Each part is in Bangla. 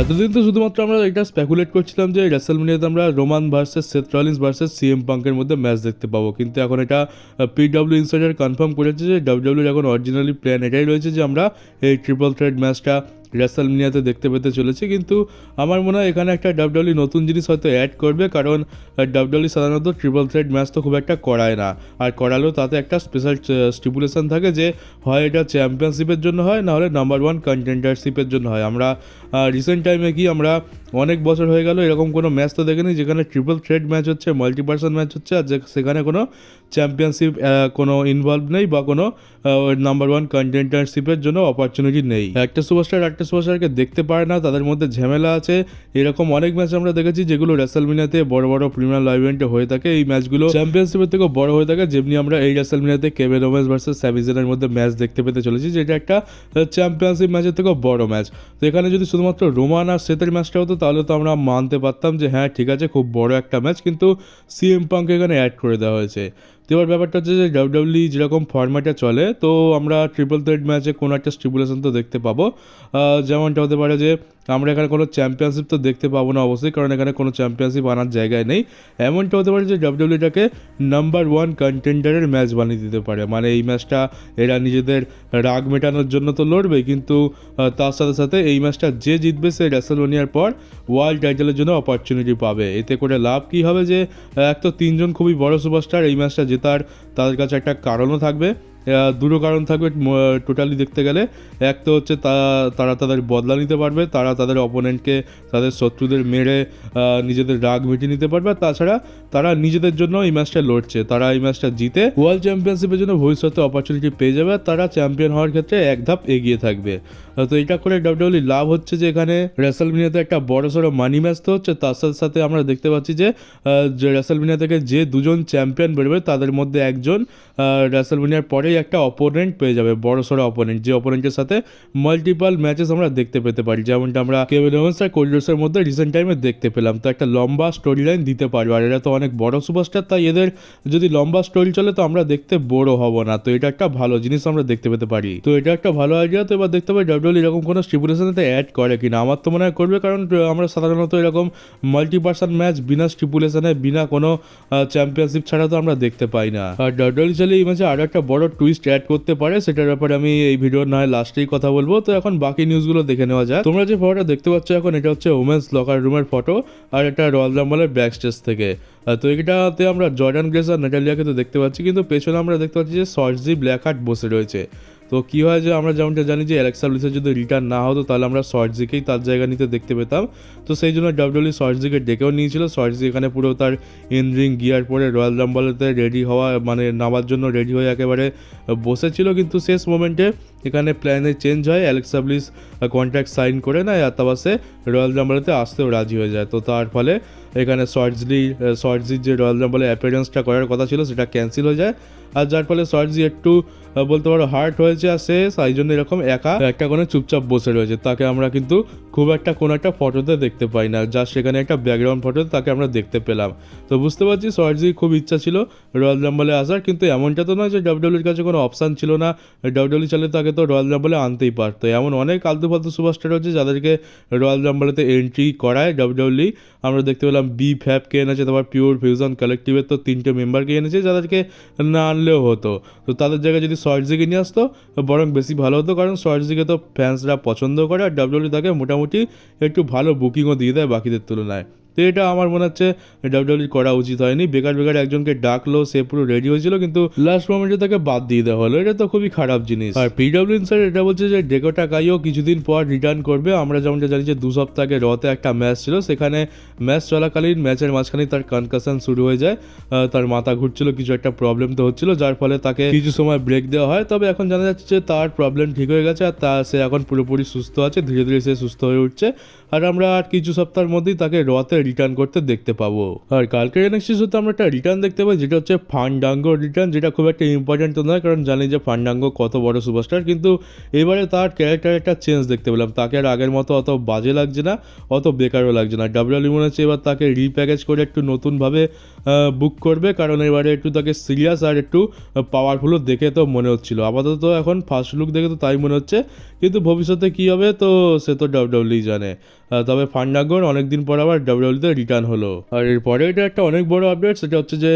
এতদিন তো শুধুমাত্র আমরা এটা স্পেকুলেট করছিলাম যে রেসলম্যানিয়াতে আমরা Roman versus Seth Rollins versus CM পাঙ্কের মধ্যে ম্যাচ দেখতে পাবো, কিন্তু এখন এটা পিডব্লিউ ইনসাইডার কনফার্ম করেছে যে ডাব্লিউডাব্লিউর এখন অরিজিনালি প্ল্যান এটাই রয়েছে যে আমরা এই ট্রিপল থ্রেট ম্যাচটা রেসলম্যানিয়াতে দেখতে পেতে চলেছি। কিন্তু আমার মনে হয় এখানে একটা ডাব্লিউডাব্লিউ নতুন জিনিস হয়তো অ্যাড করবে, কারণ ডাব্লিউডাব্লিউ সাধারণত ট্রিপল থ্রেট ম্যাচ তো খুব একটা করায় না, আর করালেও তাতে একটা স্পেশাল স্টিপুলেশন থাকে যে হয় এটা চ্যাম্পিয়নশিপের জন্য হয়, না হলে নাম্বার ওয়ান কন্টেন্ডারশিপের জন্য হয়। আমরা রিসেন্ট টাইমে কি আমরা অনেক বছর হয়ে গেল এরকম কোনো ম্যাচ তো দেখিনি যেখানে ট্রিপল থ্রেট ম্যাচ হচ্ছে, মাল্টিপার্সন ম্যাচ হচ্ছে, আর সেখানে কোনো চ্যাম্পিয়নশিপ কোনো ইনভলভ নেই বা কোনো নাম্বার ওয়ান কন্টেন্ডারশিপের জন্য অপরচুনিটি নেই। একটা সুপারস্টারকে দেখতে পারে না, তাদের মধ্যে ঝামেলা আছে। এরকম অনেক ম্যাচ আমরা দেখেছি যেগুলো রেসলম্যানিয়াতে বড় বড় প্রিমিয়ার লাইভ ইভেন্টে হয়ে থাকে, এই ম্যাচগুলো চ্যাম্পিয়নশিপের থেকেও বড় হয়ে থাকে। যেমনি আমরা এই রেসলম্যানিয়াতে কেভিন ওভেন্স ভার্সেস স্যামি জেনের মধ্যে ম্যাচ দেখতে পেতে চলেছি, যেটা একটা চ্যাম্পিয়নশিপ ম্যাচের থেকেও বড় ম্যাচ। তো এখানে যদি শুধুমাত্র রোমান আর সেথের ম্যাচটা হতো তাহলে তো আমরা মানতে পারতাম যে হ্যাঁ ঠিক আছে, খুব বড় একটা ম্যাচ, কিন্তু সিএম পাঙ্ক এখানে অ্যাড করে দেওয়া হয়েছে। তো এবার ব্যাপারটা হচ্ছে যে ডাব্লিউডাব্লিউ যেরকম ফরম্যাটে চলে, তো আমরা ট্রিপল থ্রেট ম্যাচে কোনো একটা স্টিপুলেশন তো দেখতে পাবো, যেমনটা হতে পারে যে আমরা এখানে কোনো চ্যাম্পিয়নশিপ তো দেখতে পাবো না অবশ্যই, কারণ এখানে কোনো চ্যাম্পিয়নশিপ আনার জায়গায় নেই। এমনটা হতে পারে যে ডাব্লিউডাব্লিউটাকে নাম্বার ওয়ান কন্টেন্ডারের ম্যাচ বানিয়ে দিতে পারে, মানে এই ম্যাচটা এরা নিজেদের রাগ মেটানোর জন্য তো লড়বে, কিন্তু তার সাথে সাথে এই ম্যাচটা যে জিতবে সে রেসলম্যানিয়ার পর ওয়ার্ল্ড টাইটেলের জন্য অপরচুনিটি পাবে। এতে করে লাভ কী হবে যে এক তো তিনজন খুবই বড় সুপারস্টার, এই ম্যাচটা জেতার তাদের কাছে একটা কারণও থাকবে, দুটো কারণ থাকবে টোটালি দেখতে গেলে। এক তো হচ্ছে তারা তাদের বদলা নিতে পারবে, তারা তাদের অপোনেন্টকে, তাদের শত্রুদের মেরে নিজেদের রাগ মিটিয়ে নিতে পারবে, আর তাছাড়া তারা নিজেদের জন্য এই ম্যাচটা লড়ছে, তারা এই ম্যাচটা জিতে ওয়ার্ল্ড চ্যাম্পিয়নশিপের জন্য ভবিষ্যতে অপরচুনিটি পেয়ে যাবে, তারা চ্যাম্পিয়ন হওয়ার ক্ষেত্রে এক ধাপ এগিয়ে থাকবে। তো এটা করে ডাব্লিউডাব্লিউ লাভ হচ্ছে যে এখানে রেসলম্যানিয়াতে একটা বড়সড় মানি ম্যাচ তো হচ্ছে, তার সাথে সাথে আমরা দেখতে পাচ্ছি যে রেসলম্যানিয়া থেকে যে দুজন চ্যাম্পিয়ন বেরোবে তাদের মধ্যে একজন রেসলম্যানিয়ার পরেই একটা অপোনেন্ট পেয়ে যাবে, বড়সড় অপোনেন্ট, যে অপোনেন্টের সাথে মাল্টিপাল ম্যাচেস আমরা দেখতে পেতে পারি, যেমনটা আমরা কেভিন ওভেন্স আর কোডি রোডসের মধ্যে রিসেন্ট টাইমে দেখতে পেলাম। তো একটা লম্বা স্টোরি লাইন দিতে পারবে, আর এরা তো অনেক বড় সুপারস্টার, তাই এদের যদি লম্বা স্টোরি চলে তো আমরা দেখতে বড় হব না, তো এটা একটা ভালো জিনিস আমরা দেখতে পেতে পারি। তো এটা একটা ভালো আইডিয়া। তো এবার দেখতে পাই ডাব্লিউডাব্লিউ এরকম কোনো স্টিপুলেশনতে অ্যাড করে কিনা, আমার তো মনে হয় করবে, কারণ আমরা সাধারণত এরকম মাল্টিপার্সন ম্যাচ বিনা স্টিপুলেশনে বিনা কোনো চ্যাম্পিয়নশিপ ছাড়া তো আমরা দেখতে পাই না। আর ডাব্লিউডাব্লিউ চাইলে এই ম্যাচে আরও একটা বড় টুইস্ট অ্যাড করতে পারে, সেটার ব্যাপারে আমি এই ভিডিওর নয় লাস্টেই কথা বলবো। তো এখন বাকি নিউজগুলো দেখে নেওয়া যায়। তোমরা যে ফটোটা দেখতে পাচ্ছ এখন, এটা হচ্ছে ওমেন্স লকার রুমের ফটো, আর এটা রয়্যাল রাম্বলের ব্যাক স্টেজ থেকে। তো এটাতে আমরা জর্ডান গ্রেস আর নাটালিয়াকে তো দেখতে পাচ্ছি, কিন্তু পেছনে আমরা দেখতে পাচ্ছি যে সর্জি ব্ল্যাক হার্ট বসে রয়েছে। তো কী হয় যে আমরা যেমনটা জানি যে অ্যালেক্সা ব্লিসের যদি রিটার্ন না হতো তাহলে আমরা সর্জিকেই তার জায়গা নিতে দেখতে পেতাম। তো সেই জন্য ডাব্লিউডাব্লিউ সর্জিকে ডেকেও নিয়েছিল। সর্জি এখানে পুরো তার ইনরিং গিয়ার পরে রয়্যাল রাম্বলেতে রেডি হওয়া, মানে নামার জন্য রেডি হয়ে একেবারে বসেছিল, কিন্তু শেষ মোমেন্টে এখানে প্ল্যানে চেঞ্জ হয়, অ্যালেক্সা ব্লিস কন্ট্রাক্ট সাইন করে নেয় আর তারপর সে রয়্যাল রাম্বলেতে আসতেও রাজি হয়ে যায়। তো তার ফলে এখানে সর্জির যে রয়্যাল রাম্বলে অ্যাপিয়ারেন্সটা করার কথা ছিল সেটা ক্যান্সেল হয়ে যায়, আর যার ফলে সর্জি একটু বলতে পারো হার্ট হয়েছে, আর সে সেই জন্য এরকম একা একটা কোণে চুপচাপ বসে রয়েছে। তাকে আমরা কিন্তু খুব একটা কোনো একটা ফটোতে দেখতে পাই না, যা সেখানে একটা ব্যাকগ্রাউন্ড ফটোতে তাকে আমরা দেখতে পেলাম। তো বুঝতে পারছি সর্জির খুব ইচ্ছা ছিল রয়্যাল রাম্বলে আসার, কিন্তু এমনটা তো নয় যে ডাব্লিউডাব্লিউর কাছে কোনো অপশান ছিল না, ডাব্লিউডাব্লিউ চাইলে তাকে তো রয়্যাল রাম্বলে আনতেই পারতো। এমন অনেক আলতু ফালতু সুপারস্টার হচ্ছে যাদেরকে রয়্যাল রাম্বলেতে এন্ট্রি করায় ডাব্লিউডাব্লিউ। আমরা দেখতে পেলাম BFABকে এনেছে, তারপর পিওর ফিউশন কালেকটিভের তো 3টে মেম্বারকে এনেছে যাদেরকে না আনলেও হতো। তো তাদের জায়গায় যদি সর্জিকে নিয়ে আসতো বরং বেশি ভালো হতো, কারণ সর্জিকে তো ফ্যান্সরা পছন্দ করে, আর ডাব্লিউডাব্লিউ তাকে মোটামুটি একটু ভালো বুকিংও দিয়ে দেয় বাকিদের তুলনায়। তো এটা আমার মনে হচ্ছে ডাব্লিউডাব্লিউ করা উচিত হয়নি। বেকার একজনকে ডাকলো, সে পুরো রেডি হয়েছিল, কিন্তু লাস্ট মোমেন্টে তাকে বাদ দিয়ে দেওয়া হলো, এটা তো খুবই খারাপ জিনিস। আর পিডব্লিউ ইনসাইড এটা বলছে যে ডেকোটা কাইও কিছুদিন পর রিটার্ন করবে। আমরা যেমনটা জানি যে 2 সপ্তাহ আগে রতে একটা ম্যাচ ছিল, সেখানে ম্যাচ চলাকালীন ম্যাচের মাঝখানে তার কনকাশন শুরু হয়ে যায়, তার মাথা ঘুরছিল, কিছু একটা প্রবলেম তো হচ্ছিল, যার ফলে তাকে কিছু সময় ব্রেক দেওয়া হয়। তবে এখন জানা যাচ্ছে যে তার প্রবলেম ঠিক হয়ে গেছে, আর সে এখন পুরোপুরি সুস্থ আছে, ধীরে ধীরে সে সুস্থ হয়ে উঠছে, আর আমরা আর কিছু সপ্তাহের মধ্যেই তাকে রতে রিটার্ন করতে দেখতে পাবো। আর কালকের এনএক্সটি শোতে আমরা একটা রিটার্ন দেখতে পাই, যেটা হচ্ছে ফান্ডাঙ্গোর রিটার্ন, যেটা খুব একটা ইম্পর্টেন্ট তো নয় কারণ জানি যে ফান্ডাঙ্গো কত বড় সুপারস্টার, কিন্তু এবারে তার ক্যারেক্টার একটা চেঞ্জ দেখতে পেলাম। তাকে আর আগের মতো অত বাজে লাগছে না, অত বেকারও লাগছে না। ডাব্লিউডাব্লিউ মনে হচ্ছে এবার তাকে রিপ্যাকেজ করে একটু নতুনভাবে বুক করবে, কারণ এবারে একটু তাকে সিরিয়াস আর একটু পাওয়ারফুলও দেখে তো মনে হচ্ছিল। আপাতত এখন ফার্স্ট লুক দেখে তো তাই মনে হচ্ছে, কিন্তু ভবিষ্যতে কী হবে তো সে তো ডাব্লিউডাব্লিউ জানে। তবে ফান্ডাঙ্গোর অনেকদিন পর আবার ডাব্লিউডাব্লিউতে রিটার্ন হলো। আর এরপরে এটা একটা অনেক বড় আপডেট, সেটা হচ্ছে যে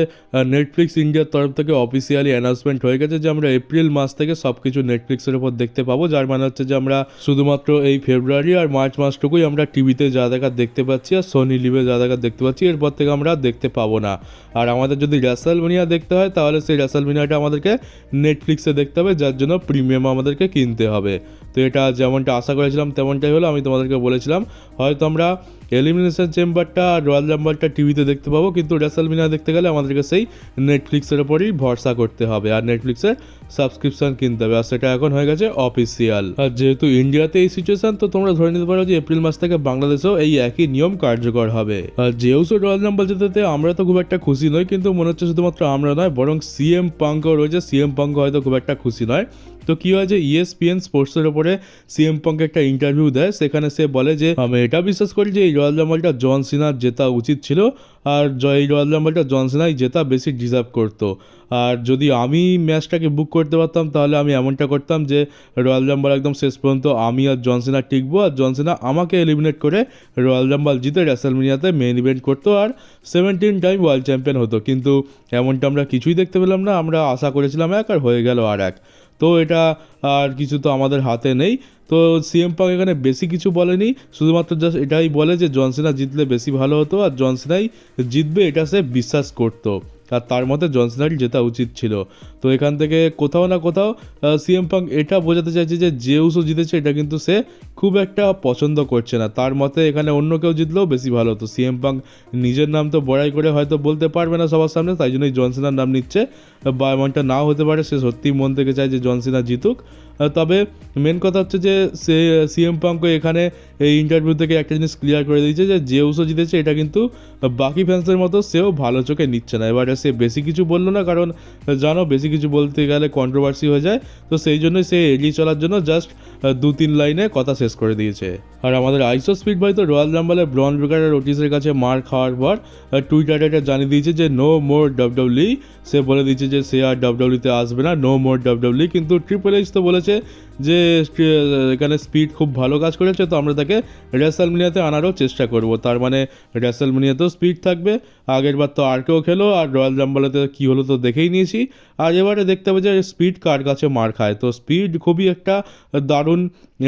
নেটফ্লিক্স ইন্ডিয়ার তরফ থেকে অফিসিয়ালি অ্যানাউন্সমেন্ট হয়ে গেছে যে আমরা এপ্রিল মাস থেকে সব কিছু নেটফ্লিক্সের উপর দেখতে পাবো, যার মানে হচ্ছে যে আমরা শুধুমাত্র এই ফেব্রুয়ারি আর মার্চ মাসটুকুই আমরা টিভিতে যা দেখার দেখতে পাচ্ছি আর সোনি লিভে যা দেখার দেখতে পাচ্ছি, এরপর থেকে আমরা দেখতে পাবো না। আর আমাদের যদি রেসলমেনিয়া দেখতে হয় তাহলে সেই রেসলমেনিয়াটা আমাদেরকে নেটফ্লিক্সে দেখতে হবে, যার জন্য প্রিমিয়াম আমাদেরকে কিনতে হবে। তো এটা যেমনটা আশা করেছিলাম তেমনটাই হলো। আমি তোমাদেরকে বলেছিলাম হয়তো আমরা এলিমিনেশন চেম্বারটা আর রয়্যাল রাম্বলটা টিভিতে দেখতে পাবো, কিন্তু রেসলমেনিয়া দেখতে গেলে আমাদেরকে সেই নেটফ্লিক্সের ওপরই ভরসা করতে হবে আর নেটফ্লিক্সের সাবস্ক্রিপশন কিনতে হবে, আর সেটা এখন হয়ে গেছে অফিসিয়াল। আর যেহেতু ইন্ডিয়াতে এই সিচুয়েশন, তো তোমরা ধরে নিতে পারো যে এপ্রিল মাস থেকে বাংলাদেশেও এই একই নিয়ম কার্যকর হবে। আর যেহেতু রয়্যাল রাম্বল যেতে আমরা তো খুব একটা খুশি নই, কিন্তু মনে হচ্ছে শুধুমাত্র আমরা নয় বরং সিএম পাঙ্কও রয়েছে, সিএম পাঙ্ক হয়তো খুব একটা খুশি নয়। তো কী হয় যে ESPN স্পোর্টসের ওপরে সিএম পাঙ্ক একটা ইন্টারভিউ দেয়, সেখানে সে বলে যে আমি এটা বিশ্বাস করি যে এই রয়্যাল রাম্বলটা জন সিনার জেতা উচিত ছিল, আর এই রয়্যাল রাম্বলটা জন সিনাই জেতা বেশি ডিজার্ভ করতো। আর যদি আমি ম্যাচটাকে বুক করতে পারতাম তাহলে আমি এমনটা করতাম যে রয়্যাল রাম্বল একদম শেষ পর্যন্ত আমি আর জন সিনা টিকবো, আর জন সিনা আমাকে এলিমিনেট করে রয়্যাল রাম্বল জিতে রেসলমেনিয়াতে মেইন ইভেন্ট করতো আর 17 টাইম ওয়ার্ল্ড চ্যাম্পিয়ন হতো। কিন্তু এমনটা আমরা কিছুই দেখতে পেলাম না, আমরা আশা করেছিলাম এক আর হয়ে গেল আর এক। তো এটা আর কিছু তো আমাদের হাতে নেই। তো সিএম পাঙ্ক এখানে বেশি কিছু বলেনি, শুধুমাত্র জাস্ট এটাই বলে যে জন সিনা জিতলে বেশি ভালো হতো আর জন সিনাই জিতবে এটা সে বিশ্বাস করতো, আর তার মতে জন সিনারই জেতা উচিত ছিল। তো এখান থেকে কোথাও না কোথাও সিএম পাঙ্ক এটা বোঝাতে চাইছে যে জেউসও জিতেছে এটা কিন্তু সে খুব একটা পছন্দ করছে না, তার মতে এখানে অন্য কেউ জিতলেও বেশি ভালো হতো। সিএম পাঙ্ক নিজের নাম তো বড়াই করে হয়তো বলতে পারবে না সবার সামনে, তাই জন্যই জন সিনার নাম নিচ্ছে, বা এমনটা নাও হতে পারে সে সত্যিই মন থেকে চায় যে জন সিনা জিতুক। তবে মেন কথা হচ্ছে যে সে সিএম পাঙ্কও এখানে এই ইন্টারভিউ থেকে একটা জিনিস ক্লিয়ার করে দিয়েছে যে জেউসও জিতেছে এটা কিন্তু বাকি ফ্যান্সদের মতো সেও ভালো চোখে নিচ্ছে না। এবারে সে বেশি কিছু বললো না, কারণ জানো বেশি কিছু বলতে গেলে কন্ট্রোভার্সি হয়ে যায়, তো সেই জন্যই সে এড়িয়ে চলার জন্য জাস্ট 2-3 লাইনে কথা শেষ করে দিয়েছে। আর আমাদের আইসো স্পিড ভাই তো রয়্যাল রাম্বলে ব্রন ব্রেকার আর ওটিসের কাছে মার খাওয়ার পর টুইটারে এটা জানিয়ে দিয়েছে যে নো মোর ডাব্লিউডাব্লিউ। সে বলে দিয়েছে যে সে আর ডাব্লিউডাব্লিউতে আসবে না, নো মোর ডাব্লিউডাব্লিউ। কিন্তু ট্রিপল এইচ তো বলেছে যে এখানে স্পিড খুব ভালো কাজ করেছে, তো আমরা তাকে রেসলমেনিয়াতে আনারও চেষ্টা করব। তার মানে রেসলমেনিয়াতেও স্পিড থাকবে, আগের বার তো আর কেউ খেলো আর রয়্যাল রাম্বলেতে কী হলো তো দেখেই নিয়েছি, আর এবারে দেখতে হবে যে স্পিড কার কাছে মার খায়। তো স্পিড খুবই একটা দারুণ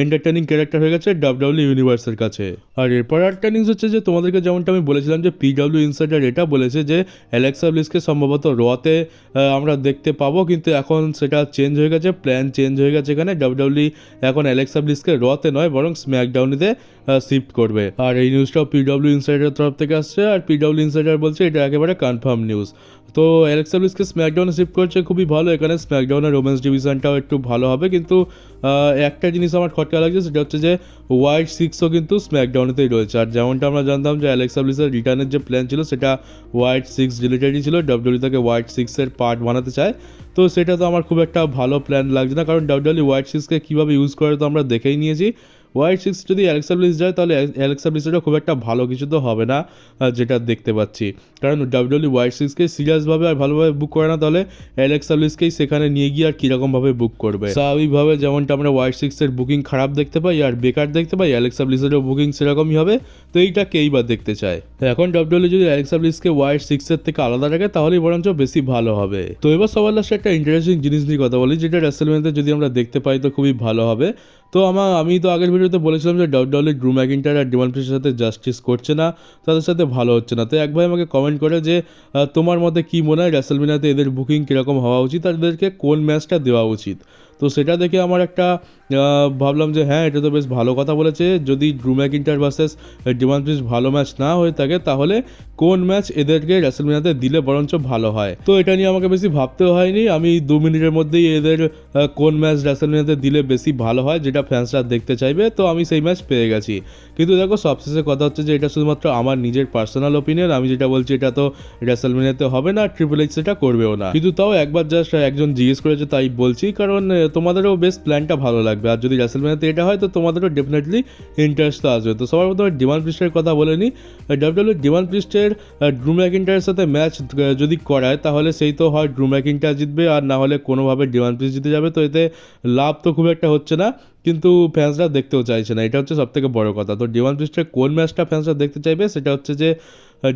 এন্টারটেনিং ক্যারেক্টার হয়ে গেছে ডাব্লিউডাব্লিউ ইউনিভার্সের কাছে। আর এরপর একটা নিউজ হচ্ছে যে তোমাদেরকে যেমনটা আমি বলেছিলাম যে PW ইনসাইডার এটা বলেছে যে অ্যালেক্সা ব্লিসকে সম্ভবত রতে আমরা দেখতে পাবো, কিন্তু এখন সেটা চেঞ্জ হয়ে গেছে, প্ল্যান চেঞ্জ হয়ে গেছে। এখানে ডাব্লিউডাব্লিউ এখন অ্যালেক্সা ব্লিসকে রতে নয় বরং স্ম্যাকডাউনেতে শিফট করবে। আর এই নিউজটাও PW ইনসাইডারের তরফ থেকে আসছে, আর PW ইনসাইডার বলছে এটা একেবারে কনফার্ম নিউজ। তো অ্যালেক্সা ব্লিসকে স্ম্যাকডাউনে শিফট করছে, খুবই ভালো। এখানে স্ম্যাকডাউনের রোম্যান্স ডিভিশনটাও একটু ভালো হবে, কিন্তু একটা জিনিস আমার খটকা লাগছে, সেটা হচ্ছে যে হোয়াইট সিক্সও কিন্তু স্ম্যাকডাউনেতেই রয়েছে। আর যেমনটা আমরা জানতাম যে অ্যালেক্সা ব্লিসের রিটার্নের যে প্ল্যান ছিল সেটা হোয়াইট সিক্স রিলেটেডই ছিল, ডাব্লিউডাব্লিউ তাকে হোয়াইট সিক্সের পার্ট বানাতে চায়। তো সেটা তো আমার খুব একটা ভালো প্ল্যান লাগছে না, কারণ ডাব্লিউডাব্লিউ হোয়াইট সিক্সকে কীভাবে ইউজ করে তো আমরা দেখেই নিয়েছি। হোয়াইট সিক্স যদি অ্যালেক্সা ব্লিস যায় তাহলে অ্যালেক্সা ব্লিসেরও খুব একটা ভালো কিছু তো হবে না যেটা দেখতে পাচ্ছি, কারণ ডাব্লিউডাব্লিউ হোয়াইট সিক্সকে সিরিয়াসভাবে আর ভালোভাবে বুক করে না, তাহলে অ্যালেক্সা ব্লিসকেই সেখানে নিয়ে গিয়ে আর কীরকমভাবে বুক করবে। স্বাভাবিকভাবে যেমনটা আমরা হোয়াইট সিক্সের বুকিং খারাপ দেখতে পাই আর বেকার দেখতে পাই, অ্যালেক্সা ব্লিসেরও বুকিং সেরকমই হবে। তো এইটা কেই বা দেখতে চায়। এখন ডাব্লিউডাব্লিউ যদি অ্যালেক্সা ব্লিসকে হোয়াইট সিক্সের থেকে আলাদা রাখে তাহলেই বরঞ্চ বেশি ভালো হবে। তো এবার সবার লাস্টে একটা ইন্টারেস্টিং জিনিস নিয়ে কথা বলি, যেটা রেসলমেনিয়াতে যদি আমরা দেখতে পাই তো খুবই ভালো হবে। তো আমি তো আগের ভিডিওতে বলেছিলাম যে ডাব্লিউডাব্লিউ ড্রু ম্যাকিন্টায়ার আর ডিমান প্রিস্টের সাথে জাস্টিস করছে না, তাদের সাথে ভালো হচ্ছে না। তো এক ভাই আমাকে কমেন্ট করে যে তোমার মতে কী মনে হয় রেসলমেনিয়াতে এদের বুকিং কীরকম হওয়া উচিত আর এদেরকে কোন ম্যাচটা দেওয়া উচিত। তো সেটা দেখে আমার একটা ভাবলাম যে হ্যাঁ, এটা তো বেশ ভালো কথা বলেছে। যদি ড্রু ম্যাকইন্টায়ার ভার্সেস ডেমান প্রিস্ট ভালো ম্যাচ না হয়ে থাকে, তাহলে কোন ম্যাচ এদেরকে রেসলম্যানিয়াতে দিলে বরঞ্চ ভালো হয়। তো এটা নিয়ে আমাকে বেশি ভাবতেও হয়নি, আমি 2 মিনিটের মধ্যেই এদের কোন ম্যাচ রেসলম্যানিয়াতে দিলে বেশি ভালো হয়, যেটা ফ্যান্সরা দেখতে চাইবে, তো আমি সেই ম্যাচ পেয়ে গেছি। কিন্তু দেখো, সবশেষে কথা হচ্ছে যে এটা শুধুমাত্র আমার নিজের পার্সোনাল ওপিনিয়ন। আমি যেটা বলছি এটা তো রেসলম্যানিয়াতে হবে না, ট্রিপল এইচ সেটা করবেও না। কিন্তু তাও একবার জাস্ট একজন জিজ্ঞেস করেছে তাই বলছি, কারণ তোমাদেরও বেশ প্ল্যানটা ভালো লাগবে। আর যদি রেসলম্যানিয়াতে এটা হয় তো তোমাদেরও ডেফিনেটলি ইন্টারেস্ট তো আসবে। তো সবার প্রথমে ডিমান প্রিস্টের কথা বলে নিই। ডাব্লিউডাব্লিউ ডিমান প্রিস্টের ড্রু ম্যাকইন্টায়ারের সাথে ম্যাচ যদি করায়, তাহলে সেই তো হয় ড্রু ম্যাকইন্টায়ার জিতবে, আর না হলে কোনোভাবে ডিমান প্রিস্ট জিতে যাবে। তো এতে লাভ তো খুব একটা হচ্ছে না, কিন্তু ফ্যান্সরা দেখতেও চাইছে না, এটা হচ্ছে সবথেকে বড় কথা। তো ডিমান প্রিস্টের কোন ম্যাচটা ফ্যান্সরা দেখতে চাইবে, সেটা হচ্ছে যে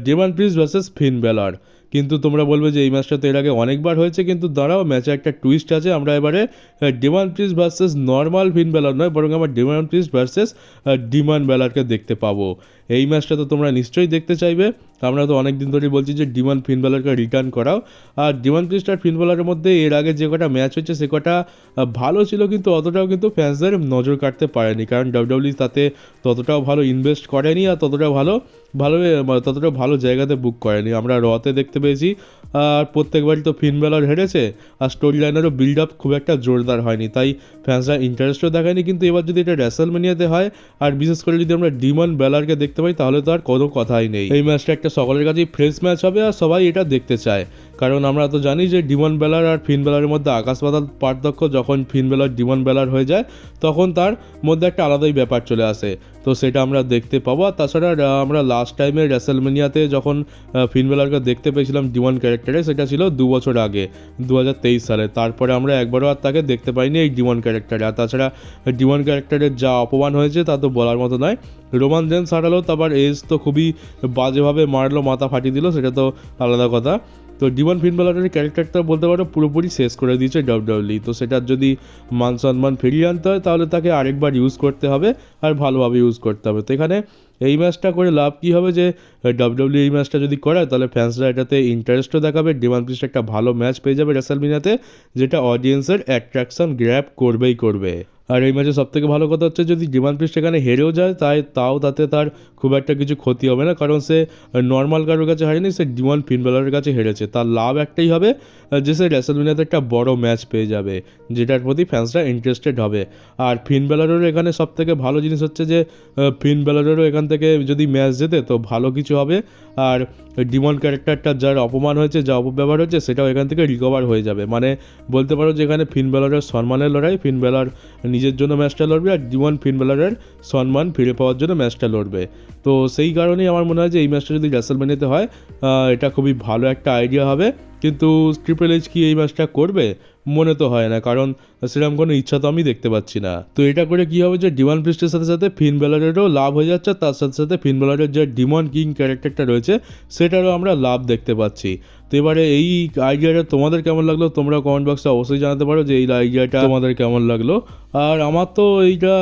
ডিমান প্রিস্ট ভার্সেস ফিন বেলার। কিন্তু তোমরা বলবে যে এই ম্যাচটা তো এর আগে অনেকবার হয়েছে, কিন্তু দাঁড়াও, ম্যাচে একটা টুইস্ট আছে। আমরা এবারে ডিমান প্রিস্ট ভার্সেস নর্মাল ফিন বেলার নয়, বরং আমরা ডিমান প্রিস্ট ভার্সেস ডিমান বেলারকে দেখতে পাবো। এই ম্যাচটা তো তোমরা নিশ্চয়ই দেখতে চাইবে। আমরা তো অনেক দিন ধরেই বলছি যে ডিমান ফিন বেলারকে রিটার্ন করাও। আর ডিমান প্রিস্ট আর ফিন বেলারের মধ্যে এর আগে যে কটা ম্যাচ হচ্ছে সে কটা ভালো ছিল, কিন্তু অতটাও কিন্তু ফ্যান্সদের নজর কাটতে পারেনি, কারণ ডাব্লিউডাব্লিউ তাতে ততটাও ভালো ইনভেস্ট করেনি, আর ততটা ভালো জায়গাতে বুক করেনি। আমরা রতে দেখতে পেয়েছি, আর প্রত্যেকবারই তো ফিন বেলার হেরেছে, আর স্টোরি লাইনেরও বিল্ড আপ খুব একটা জোরদার হয়নি, তাই ফ্যান্সরা ইন্টারেস্টও দেখায়নি। কিন্তু এবার যদি এটা রেসলম্যানিয়াতে হয়, আর বিশেষ করে যদি আমরা ডিমান বেলারকে দেখতে পাই, তাহলে তো আর কোনো কথাই নেই। এই ম্যাচটা একটা সকলের কাছেই ফ্রেশ ম্যাচ হবে, আর সবাই এটা দেখতে চায়, কারণ আমরা তো জানি যে ডিমন বেলার আর ফিন বেলারের মধ্যে আকাশ পাতাল পার্থক্য। যখন ফিন বেলার ডিমন বেলার হয়ে যায়, তখন তার মধ্যে একটা আলাদাই ব্যাপার চলে আসে, তো সেটা আমরা দেখতে পাবো। আর তাছাড়া আমরা লাস্ট টাইমে রেসলম্যানিয়াতে যখন ফিন বেলারকে দেখতে পেয়েছিলাম ডিমন ক্যারেক্টারে, সেটা ছিল 2 বছর আগে, 2023 সালে। তারপরে আমরা একবারও আর তাকে দেখতে পাইনি এই ডিমন ক্যারেক্টারে। আর তাছাড়া ডিমন ক্যারেক্টারের যা অপমান হয়েছে তা তো বলার মতো নয়। রোমান রেন্স হারালো, তারপর এজ তো খুবই বাজেভাবে মারলো, মাথা ফাটিয়ে দিল, সেটা তো আলাদা কথা। তো ডিমন ফিন বেলারের ক্যারেক্টারটা বলতে পারো পুরোপুরি শেষ করে দিয়েছে ডাব্লিউডাব্লিউ। তো সেটার যদি মান সম্মান ফিরিয়ে আনতে হয়, তাহলে তাকে আরেকবার ইউজ করতে হবে, আর ভালোভাবে ইউজ করতে হবে। তো এখানে এই ম্যাচটা করে লাভ কী হবে, যে ডাব্লিউডাব্লিউ এই ম্যাচটা যদি করায়, তাহলে ফ্যান্সরা এটাতে ইন্টারেস্টও দেখাবে, ডিমান প্রিস্ট একটা ভালো ম্যাচ পেয়ে যাবে রেসলম্যানিয়াতে, যেটা অডিয়েন্সের অ্যাট্রাকশন গ্র্যাব করবেই করবে। আর এই ম্যাচে সবথেকে ভালো কথা হচ্ছে, যদি ডিমান প্রিস্ট এখানে হেরেও যায়, তাও তাতে তার খুব একটা কিছু ক্ষতি হবে না, কারণ সে নর্মাল কারোর কাছে হারেনি, সে ডিমন ফিন বেলারের কাছে হেরেছে। তার লাভ একটাই হবে যে সে রেসলম্যানিয়াতে একটা বড় ম্যাচ পেয়ে যাবে, যেটার প্রতি ফ্যান্সরা ইন্টারেস্টেড হবে। আর ফিন বেলারেরও এখানে সবথেকে ভালো জিনিস হচ্ছে যে ফিন বেলারেরও এখান থেকে যদি ম্যাচ জেতে তো ভালো কিছু হবে, আর ডিমন ক্যারেক্টারটা যার অপমান হয়েছে, যা অপব্যবহার হয়েছে, সেটাও এখান থেকে রিকভার হয়ে যাবে। মানে বলতে পারো যে এখানে ফিন বেলারের সম্মানের লড়াই, ফিন বেলার নিজের জন্য ম্যাচটা লড়বে, আর ডিমন ফিন বেলারের সম্মান ফিরে পাওয়ার জন্য ম্যাচটা লড়বে। তো সেই কারণেই আমার মনে হয় যে এই ম্যাচটা যদি রেসলম্যানিয়াতে হয়, এটা খুবই ভালো একটা আইডিয়া হবে। কিন্তু ট্রিপল এইচ কি এই ম্যাচটা করবে? মনে তো হয় না, কারণ সেরকম কোনো ইচ্ছা তো আমি দেখতে পাচ্ছি না। তো এটা করে কি হবে, যে ডিমন প্রিস্টের সাথে সাথে ফিন বেলারেরও লাভ হয়ে যাচ্ছে, তার সাথে সাথে ফিন বেলারের যে ডিমন কিং ক্যারেক্টারটা রয়েছে, সেটারও আমরা লাভ দেখতে পাচ্ছি। তো এবারে এই আইডিয়াটা তোমাদের কেমন লাগলো, তোমরা কমেন্ট বক্সে অবশ্যই জানাতে পারো যে এই আইডিয়াটা তোমাদের কেমন লাগলো। আর আমার তো এইটা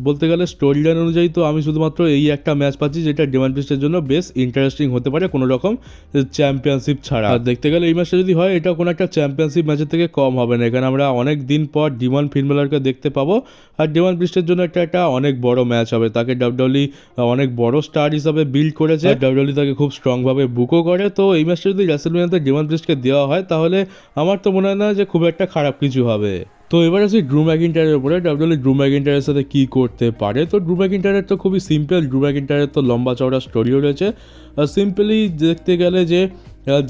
বলতে গেলে স্টোরি লাইন অনুযায়ী তো আমি শুধুমাত্র এই একটা ম্যাচ পাচ্ছি, যেটা ডিমান প্রিস্টের জন্য বেশ ইন্টারেস্টিং হতে পারে, কোনো রকম চ্যাম্পিয়নশিপ ছাড়া। আর দেখতে গেলে এই ম্যাচটা যদি হয়, এটা কোনো একটা চ্যাম্পিয়নশিপ ম্যাচের থেকে কম হবে না। এখানে আমরা অনেক দিন পর ডিমন ফিন বেলারকে দেখতে পাবো, আর ডিমান প্রিস্টের জন্য একটা অনেক বড় ম্যাচ হবে। তাকে ডাব্লিউডাব্লিউ অনেক বড় স্টার হিসাবে বিল্ড করেছে, ডাব্লিউডাব্লিউ তাকে খুব স্ট্রংভাবে বুকও করে। তো এই ম্যাচটা যদি রেসলম্যানিয়াতে ডিমান প্রিস্টকে দেওয়া হয়, তাহলে আমার তো মনে হয় না যে খুব একটা খারাপ কিছু হবে। তো এবার আসি ড্রু ম্যাকইন্টায়ারের উপরে, ডাব্লিউডাব্লিউ ড্রু ম্যাকইন্টায়ারের সাথে কী করতে পারে। তো ড্রু ম্যাকইন্টায়ারের তো খুবই সিম্পল, ড্রু ম্যাকইন্টায়ারের তো লম্বা চওড়া স্টোরিও রয়েছে। সিম্পলি দেখতে গেলে যে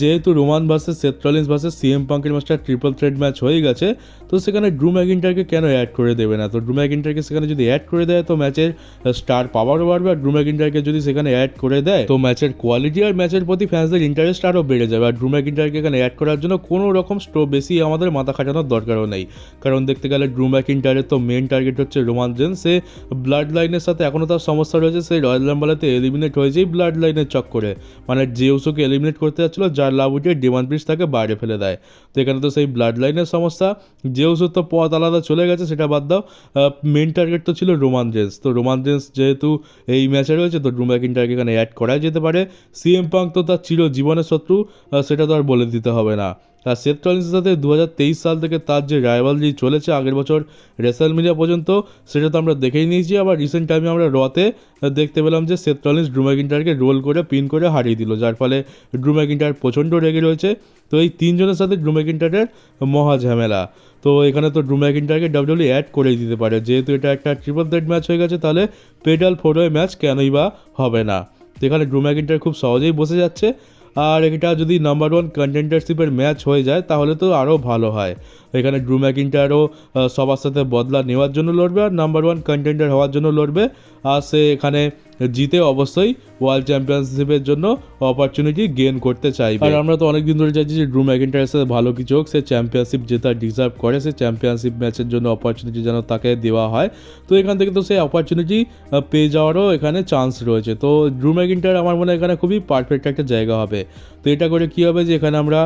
যেহেতু Roman versus Seth Rollins versus CM পাঙ্কের ম্যাচটা ট্রিপল থ্রেট ম্যাচ হয়ে গেছে, তো সেখানে ড্রু ম্যাকইন্টায়ারকে কেন অ্যাড করে দেবে না? তো ড্রু ম্যাকইন্টায়ারকে সেখানে যদি অ্যাড করে দেয়, তো ম্যাচের স্টার পাওয়ারও বাড়বে, আর ড্রু ম্যাকইন্টায়ারকে যদি সেখানে অ্যাড করে দেয়, তো ম্যাচের কোয়ালিটি আর ম্যাচের প্রতি ফ্যান্সদের ইন্টারেস্ট আরও বেড়ে যাবে। আর ড্রু ম্যাকইন্টায়ারকে এখানে অ্যাড করার জন্য কোনো রকম বেশি আমাদের মাথা খাটানোর দরকারও নেই, কারণ দেখতে গেলে ড্রু ম্যাকইন্টায়ারের তো মেন টার্গেট হচ্ছে রোমান রেন্স। সে ব্লাড লাইনের সাথে এখনও তার সমস্যা রয়েছে, সেই রয়্যাল রাম্বলেতে এলিমিনেট হয়েছেই ব্লাড লাইনের চক্করে, মানে জেউসোকে এলিমিনেট করতে যাচ্ছিল, যার লাভ উঠিয়ে ডিমান প্রিস্ট তাকে বাইরে ফেলে দেয়। তো এখানে তো সেই ব্লাড লাইনের সমস্যা, জেউসোর তো পথ আলাদা চলে গেছে, সেটা বাদ দাও, মেন টার্গেট তো ছিল রোমান রেন্স। তো রোমান রেন্স যেহেতু এই ম্যাচে রয়েছে, তো ড্রু ম্যাকইন্টায়ারকে এখানে অ্যাড করা যেতে পারে। সিএম পাঙ্ক তো তার চিরজীবনের শত্রু, সেটা তো আর বলে দিতে হবে না। আর সেথ রলিন্সের সাথে 2023 সাল থেকে তার যে রাইভালরি চলেছে আগের বছর রেসলমেনিয়া পর্যন্ত, সেটা তো আমরা দেখেই নিয়েছি। আবার রিসেন্ট টাইমে আমরা রতে দেখতে পেলাম যে সেথ রলিন্স ড্রু ম্যাকিন্টায়ারকে রোল করে পিন করে হারিয়ে দিল, যার ফলে ড্রু ম্যাকিন্টায়ার প্রচণ্ড রেগে রয়েছে। তো এই তিনজনের সাথে ড্রু ম্যাকিন্টায়ারের মহা ঝামেলা। তো এখানে তো ড্রু ম্যাকিন্টায়ারকে ডাব্লিউডাব্লিউ অ্যাড করেই দিতে পারে, যেহেতু এটা একটা ট্রিপল থ্রেট ম্যাচ হয়ে গেছে, তাহলে পেডাল ফোর-ওয়ে ম্যাচ কেনই বা হবে না। তো এখানে ড্রু ম্যাকিন্টায়ার খুব সহজেই বসে যাচ্ছে। আর এটা যদি নাম্বার 1 কন্টেন্ডারশিপের ম্যাচ হয়ে যায় তাহলে তো আরও ভালো হয়। এখানে ড্রু ম্যাকিন্টায়ারও সবার সাথে বদলা নেওয়ার জন্য লড়বে আর নাম্বার 1 কন্টেন্ডার হওয়ার জন্য লড়বে। আর সে এখানে জিতে অবশ্যই ওয়ার্ল্ড চ্যাম্পিয়নশিপের জন্য অপরচুনিটি গেইন করতে চাইবে। আর আমরা তো অনেক দিন ধরে চাইছি যে ড্রু ম্যাকিন্টায়ারের সাথে ভালো কিছু হোক, সে চ্যাম্পিয়নশিপ জেতা ডিজার্ভ করে, সে চ্যাম্পিয়নশিপ ম্যাচের জন্য অপরচুনিটি যেন তাকে দেওয়া হয়। তো এখান থেকে তো সেই অপরচুনিটি পেয়ে যাওয়ারও এখানে চান্স রয়েছে। তো ড্রু ম্যাকিন্টায়ার আমার মনে হয় এখানে খুবই পারফেক্ট একটা জায়গা হবে। তো এটা করে কী হবে যে এখানে আমরা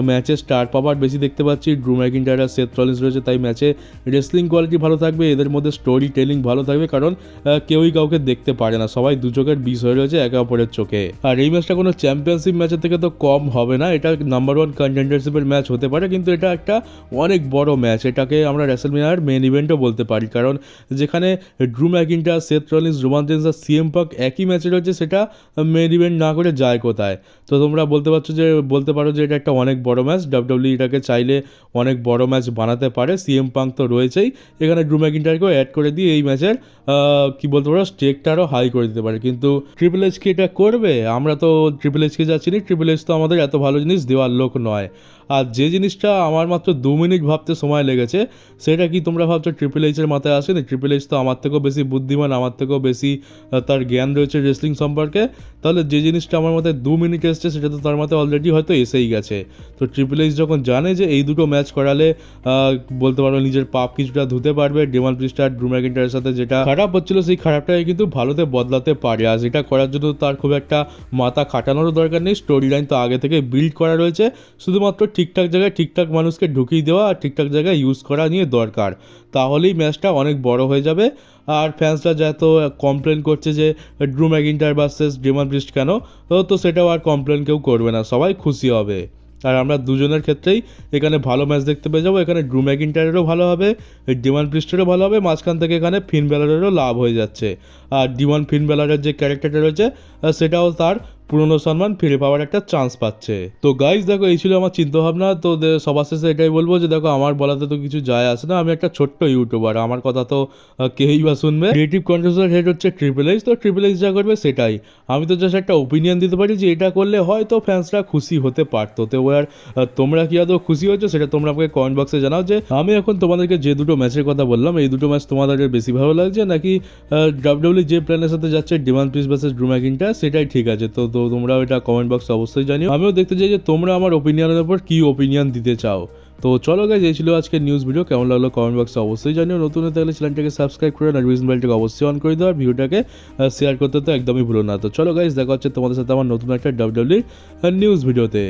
ম্যাচে স্টার পাওয়ার বেশি দেখতে পাচ্ছি, ড্রু ম্যাকিন্টায়ার আর সেথ রলিন্স রয়েছে, তাই ম্যাচে রেসলিং কোয়ালিটি ভালো থাকবে, এদের মধ্যে স্টোরি টেলিং ভালো থাকবে, কারণ কেউই কাউকে দেখতে পারে না, সবাই দু চোখের বিষ হয়ে রয়েছে একে অপরের চোখে। আর এই ম্যাচটা কোনো চ্যাম্পিয়নশিপ ম্যাচের থেকে তো কম হবে না, এটা নাম্বার 1 কন্টেন্ডারশিপের ম্যাচ হতে পারে, কিন্তু এটা একটা অনেক বড় ম্যাচ, এটাকে আমরা রেসলমেনিয়ার মেন ইভেন্টও বলতে পারি, কারণ যেখানে ড্রু ম্যাকিন্টায়ার, সেথ রলিন্স, রোমান রেইন্স আর সিএম পাঙ্ক একই ম্যাচে রয়েছে, সেটা মেন ইভেন্ট না করে যায় কোথায়? তো তোমরা বলতে পারো যে এটা একটা অনেক বড় ম্যাচ, ডাব্লিউডাব্লিউ এটাকে চাইলে অনেক বড় ম্যাচ বানাতে পারে। সিএম পাঙ্ক তো রয়েছেই, এখানে ড্রু ম্যাকিন্টায়ারকেও অ্যাড করে দিয়ে এই ম্যাচের কি বলতে পারো স্টেকটা আরও হাই করে দিতে পারে। কিন্তু ট্রিপল এইচ কি এটা করবে? আমরা তো ট্রিপল এইচকে যাচ্ছি না, ট্রিপল এইচ তো আমাদের এত ভালো জিনিস দেওয়ার লোক নয়। আর যে জিনিসটা আমার মাত্র 2 মিনিট ভাবতে সময় লেগেছে, সেটা কি তোমরা ভাবছো ট্রিপল এইচের মাথায় আসেনি? ট্রিপল এইচ তো আমার থেকেও বেশি বুদ্ধিমান, আমার থেকেও বেশি তার জ্ঞান রয়েছে রেসলিং সম্পর্কে। তাহলে যে জিনিসটা আমার মাথায় 2 মিনিট এসছে, সেটা তো তার মাথায় অলরেডি হয়তো এসেই গেছে। তো ট্রিপল এইচ যখন জানে যে এই দুটো ম্যাচ করালে বলতে পারো নিজের পাপ কিছুটা ধুতে পারবে, ডেমান প্রিস্ট আর ড্রু ম্যাকিন্টায়ারের সাথে যেটা খারাপ হচ্ছিল সেই খারাপটাকে কিন্তু ভালোতে বদলাতে পারে। আর যেটা করার জন্য তার খুব একটা মাথা খাটানোরও দরকার নেই, স্টোরি লাইন তো আগে থেকে বিল্ড করা রয়েছে, শুধুমাত্র ঠিকঠাক জায়গায় ঠিকঠাক মানুষকে ঢুকিয়ে দেওয়া আর ঠিকঠাক জায়গায় ইউজ করা নিয়ে দরকার, তাহলেই ম্যাচটা অনেক বড় হয়ে যাবে। আর ফ্যান্সরা যত কমপ্লেন করছে যে ড্রু ম্যাকিন্টায়ার ভার্সেস ডেমান প্রিস্ট কেন, তো সেটাও আর কমপ্লেন কেউ করবে না, সবাই খুশি হবে। আর আমরা দুজনের ক্ষেত্রেই এখানে ভালো ম্যাচ দেখতে পেয়ে যাবো। এখানে ড্রু ম্যাকিন্টায়ারেরও ভালো হবে, ডেমান প্রিস্টেরও ভালো হবে, মাঝখান থেকে এখানে ফিন ব্যালারেরও লাভ হয়ে যাচ্ছে। আর ফিন ব্যালারের যে ক্যারেক্টারটা রয়েছে সেটাও তার পুরনো সম্মান ফিরে পাওয়ার একটা চান্স পাচ্ছে। তো গাইজ দেখো, এই ছিল আমার চিন্তাভাবনা। তো সবার শেষে এটাই বলবো যে দেখো, আমার বলাতে তো কিছু যায় আসে না, আমি একটা ছোট্ট ইউটিউবার, আমার কথা তো কেউই বা শুনবে। ক্রিয়েটিভ কন্ট্রোভার্সির হেড হচ্ছে ট্রিপল এইচ, তো ট্রিপল এইচ যা করবে সেটাই। আমি তো জাস্ট একটা ওপিনিয়ন দিতে পারি যে এটা করলে হয়তো ফ্যান্সরা খুশি হতে পারতো। তো এবার তোমরা কি আদৌ খুশি হয়েছো সেটা তোমরা আমাকে কমেন্ট বক্সে জানাও, যে আমি এখন তোমাদেরকে যে দুটো ম্যাচের কথা বললাম, এই দুটো ম্যাচ তোমাদের বেশি ভালো লাগছে, নাকি ডাব্লিউডাব্লিউ যে প্ল্যানের সাথে যাচ্ছে ডেমান প্রিস্ট ভার্সেস ড্রু ম্যাকিন্টায়ার সেটাই ঠিক আছে? তো তোমরাও এটা কমেন্ট বক্সে অবশ্যই জানিও। আমিও দেখতে চাই যে তোমরা আমার ওপিনিয়নের উপর কী ওপিনিয়ন দিতে চাও। তো চলো গাইজ, এই ছিল আজকের নিউজ ভিডিও। কেমন লাগলো কমেন্ট বক্সে অবশ্যই জানিও। নতুন হতে গেলে চ্যানেলটাকে সাবস্ক্রাইব করে নোটিফিকেশন বেলটাকে অবশ্যই অন করে দাও, আর ভিডিওটাকে শেয়ার করতে তো একদমই ভুলো না। তো চলো গাইজ, দেখা হচ্ছে তোমাদের সাথে আমার নতুন একটা ডাব্লিউডাব্লিউ নিউজ ভিডিওতে।